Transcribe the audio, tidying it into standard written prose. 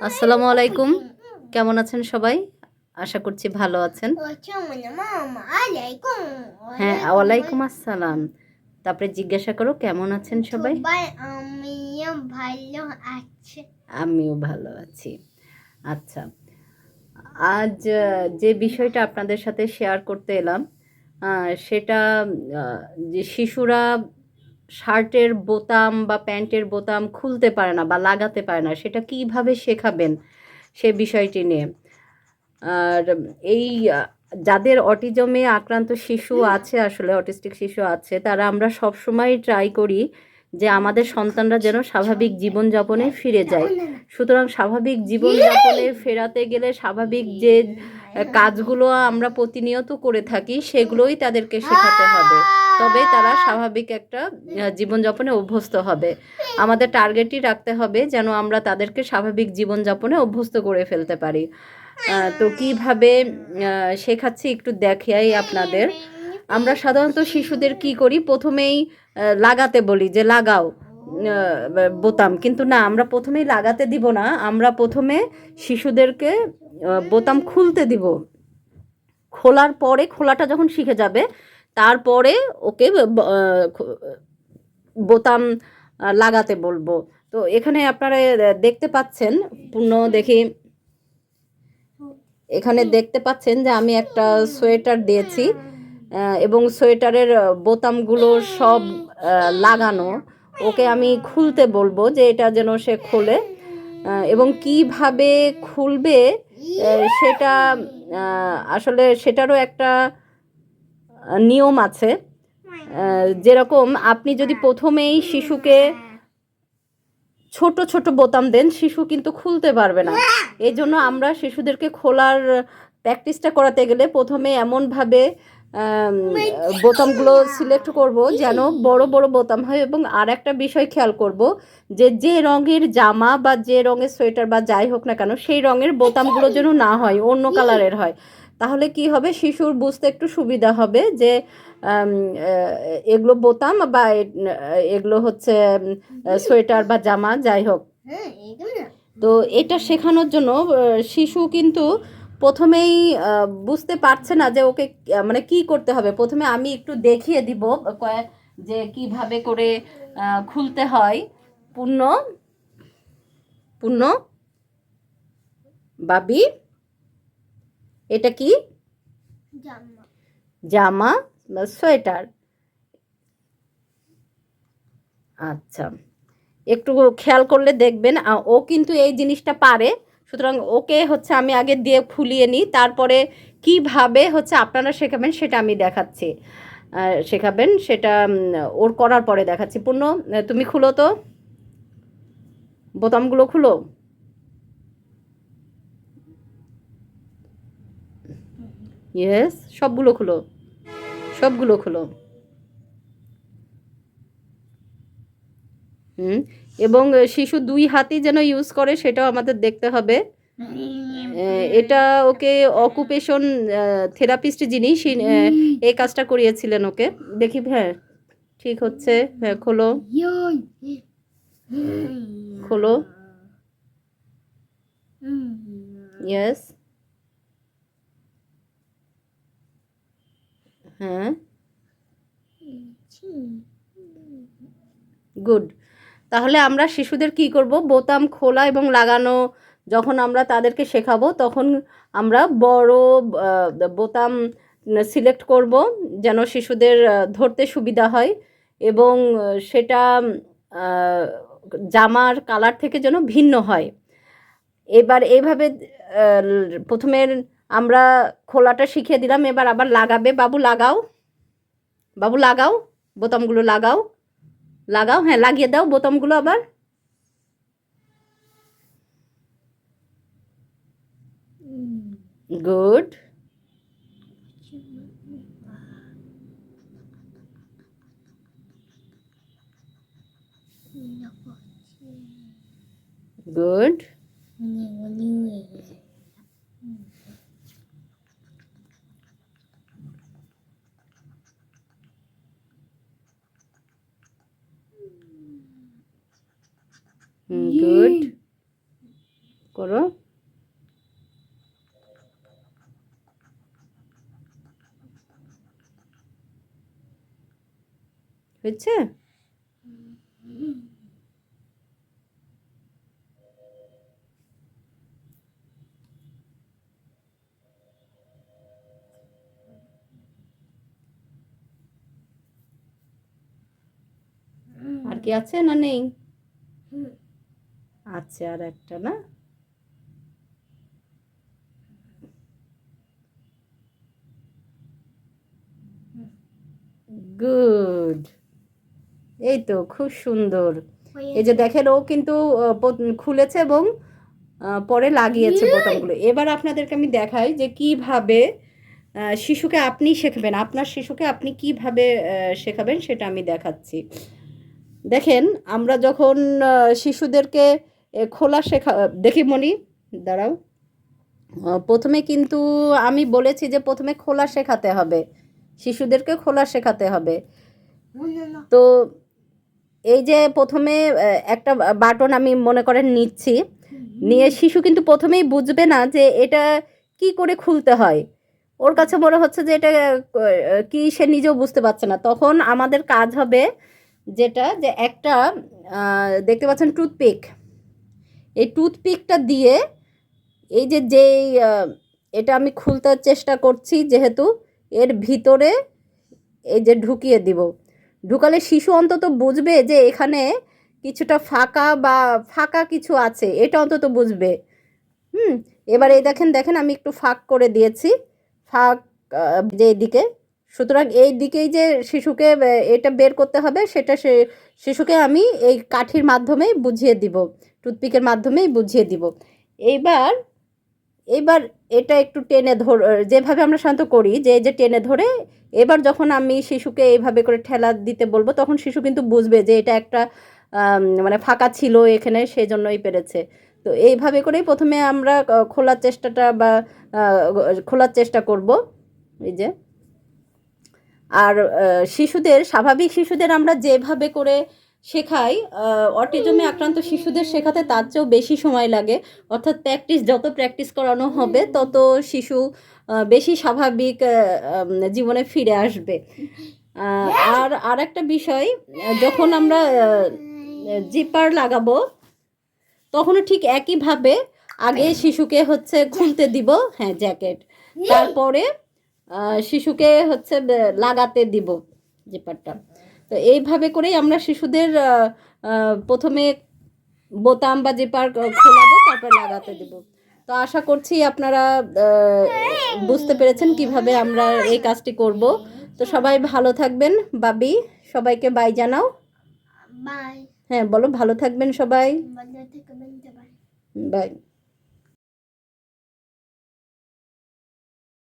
আসসালামু আলাইকুম। কেমন আছেন সবাই? আশা করছি ভালো আছেন। হ্যাঁ, ওয়ালাইকুম আসসালাম। তারপরে জিজ্ঞাসা করো কেমন আছেন সবাই? আমিও ভালো আছি। আমিও ভালো আছি। আচ্ছা, আজ যে বিষয়টা আপনাদের সাথে শেয়ার করতে এলাম, সেটা আ যে শিশুরা শার্টের বোতাম বা প্যান্টের বোতাম খুলতে পারে না বা লাগাতে পারে না, সেটা কিভাবে শেখাবেন? সে বিষয়টি নিয়ে। আর এই যাদের অটিজমে আক্রান্ত শিশু আছে, আসলে অটিস্টিক শিশু আছে, তারা আমরা সবসময় ট্রাই করি যে আমাদের সন্তানরা যেন স্বাভাবিক জীবনযাপনে ফিরে যায়। সুতরাং স্বাভাবিক জীবনযাপনে ফেরাতে গেলে স্বাভাবিক যে কাজগুলো আমরা প্রতিনিয়ত করে থাকি সেগুলোই তাদেরকে শেখাতে হবে। তবে তারা স্বাভাবিক একটা জীবনযাপনে অভ্যস্ত হবে। আমাদের টার্গেটই রাখতে হবে যেন আমরা তাদেরকে স্বাভাবিক জীবনযাপনে অভ্যস্ত করে ফেলতে পারি। তো কিভাবে শেখাচ্ছি একটু দেখাই আপনাদের। আমরা সাধারণত শিশুদের কি করি, প্রথমেই লাগাতে বলি যে লাগাও বোতাম, কিন্তু না, আমরা প্রথমেই লাগাতে দিব না, আমরা প্রথমে শিশুদেরকে বোতাম খুলতে দিব। খোলার পরে, খোলাটা যখন শিখে যাবে তারপরে ওকে বোতাম লাগাতে বলবো। তো এখানে আপনারা দেখতে পাচ্ছেন, পূর্ণ দেখি, এখানে দেখতে পাচ্ছেন যে আমি একটা সোয়েটার দিয়েছি এবং সোয়েটারের বোতামগুলো সব লাগানো। ওকে আমি খুলতে বলবো যে এটা যেন সে খোলে এবং কিভাবে খুলবে সেটা আসলে সেটারও একটা নিয়ম আছে। যেরকম আপনি যদি প্রথমেই শিশুকে ছোট ছোট বোতাম দেন, শিশু কিন্তু খুলতে পারবে না। এই জন্য আমরা শিশুদেরকে খোলার প্র্যাকটিসটা করাতে গেলে প্রথমে এমনভাবে বোতামগুলো সিলেক্ট করব যেন বড় বড় বোতাম হয়। এবং আর একটা বিষয় খেয়াল করব যে যে রঙের জামা বা যে রঙের সোয়েটার বা যাই হোক না কেন, সেই রঙের বোতামগুলো যেন না হয়, অন্য কালারের হয়। তাহলে কি হবে, শিশুর বুঝতে একটু সুবিধা হবে যে এগুলো বোতাম বা এগুলো হচ্ছে সোয়েটার বা জামা, যাই হোক। তো এটা শেখানোর জন্য শিশু কিন্তু প্রথমেই বুঝতে পারছে না যে ওকে মানে কি করতে হবে। প্রথমে আমি একটু দেখিয়ে দিব যে কিভাবে করে খুলতে হয়। পূর্ণ পূর্ণ বাবি, এটা কি? জামা বা সোয়েটার। আচ্ছা, একটু খেয়াল করলে দেখবেন ও কিন্তু এই জিনিসটা পারে। সুতরাং ওকে হচ্ছে আমি আগে দিয়ে খুলিয়ে নিই, তারপরে কিভাবে হচ্ছে আপনারা শেখাবেন সেটা আমি দেখাচ্ছি। শেখাবেন সেটা ওর করার পরে দেখাচ্ছি। পূর্ণ, তুমি খুলো তো, বোতামগুলো খুলো। ইয়েস, সবগুলো খুলো, সবগুলো খুলো। হুম, এবং শিশু দুই হাতই যেন ইউজ করে সেটাও আমাদের দেখতে হবে। এটা ওকে অকুপেশন থেরাপিস্ট যিনি এই কাজটা করিয়েছিলেন ওকে। দেখি, হ্যাঁ ঠিক হচ্ছে। হ্যাঁ, খোলো খোলো। ইয়েস, হ্যাঁ, গুড। তাহলে আমরা শিশুদের কি করব, বোতাম খোলা এবং লাগানো যখন আমরা তাদেরকে শেখাবো তখন আমরা বড় বোতাম সিলেক্ট করব যেন শিশুদের ধরতে সুবিধা হয় এবং সেটা জামার কালার থেকে যেন ভিন্ন হয়। এবার এইভাবে প্রথমে আমরা খোলাটা শিখিয়ে দিলাম, এবার আবার লাগাবে। বাবু লাগাও, বাবু লাগাও, বোতামগুলো লাগাও, লাগাও, হ্যাঁ লাগিয়ে দাও বোতামগুলো আবার। গুড, গুড, গুড, করো। হয়েছে? আর কি আছে না নেই? আছে আর একটা না? গুড। এই তো খুব সুন্দর। এই যে দেখেন ও কিন্তু খুলেছে এবং পরে লাগিয়েছে বোতামগুলো। এবার আপনাদেরকে আমি দেখাই যে কিভাবে শিশুকে আপনি শেখাবেন, আপনার শিশুকে আপনি কিভাবে শেখাবেন সেটা আমি দেখাচ্ছি। দেখেন আমরা যখন শিশুদেরকে খোলা শেখা দেখি মনি, দাঁড়াও। প্রথমে কিন্তু আমি বলেছি যে প্রথমে খোলা শেখাতে হবে, শিশুদেরকে খোলা শেখাতে হবে। তো এই যে প্রথমে একটা বাটন আমি মনে করেন নিচ্ছি, নিয়ে শিশু কিন্তু প্রথমেই বুঝবে না যে এটা কি করে খুলতে হয়। ওর কাছে মনে হচ্ছে যে এটা কি, সে নিজেও বুঝতে পারছে না। তখন আমাদের কাজ হবে যেটা, যে একটা দেখতে পাচ্ছেন টুথপিক, এই টুথপিকটা দিয়ে এই যে যেই এটা আমি খুলতে চেষ্টা করছি, যেহেতু এর ভিতরে এই যে ঢুকিয়ে দিব। ঢুকালে শিশু অন্তত বুঝবে যে এখানে কিছুটা ফাঁকা বা ফাঁকা কিছু আছে, এটা অন্তত বুঝবে। এবার এই দেখেন দেখেন আমি একটু ফাঁক করে দিয়েছি, ফাঁক যে দিকে। সুতরাং এই দিকেই যে শিশুকে এটা বের করতে হবে, সেটা শিশুকে আমি এই কাঠির মাধ্যমেই বুঝিয়ে দিব, টুথপিকের মাধ্যমেই বুঝিয়ে দিব। এইবার এবার এটা একটু টেনে যেভাবে আমরা সাধারণত করি, যে এই যে টেনে ধরে, এবার যখন আমি শিশুকে এইভাবে করে ঠেলা দিতে বলবো, তখন শিশু কিন্তু বুঝবে যে এটা একটা মানে ফাঁকা ছিল এখানে, সেই জন্যই পেরেছে। তো এইভাবে করেই প্রথমে আমরা খোলার চেষ্টাটা বা খোলার চেষ্টা করব। এই যে আর শিশুদের, স্বাভাবিক শিশুদের আমরা যেভাবে করে শেখাই, অটিজমে আক্রান্ত শিশুদের শেখাতে তার চেয়েও বেশি সময় লাগে। অর্থাৎ যত প্র্যাকটিস করানো হবে তত শিশু বেশি স্বাভাবিক জীবনে ফিরে আসবে। আর একটা বিষয়, যখন আমরা জিপার লাগাবো তখনও ঠিক একইভাবে আগে শিশুকে হচ্ছে খুলতে দিব, হ্যাঁ জ্যাকেট, তারপরে শিশুকে হচ্ছে লাগাতে দিব জিপারটা। তো এইভাবে করেই আমরা শিশুদের প্রথমে বোতাম বা জিপার খোলাবো, তারপর লাগাতে দিব। তো আশা করছি আপনারা বুঝতে পেরেছেন কিভাবে আমরা এই কাজটি করব। তো সবাই ভালো থাকবেন। বাবি, সবাইকে বাই জানাও। বাই। হ্যাঁ বলো, ভালো থাকবেন সবাই। ভালো থাকবেন সবাই। বাই।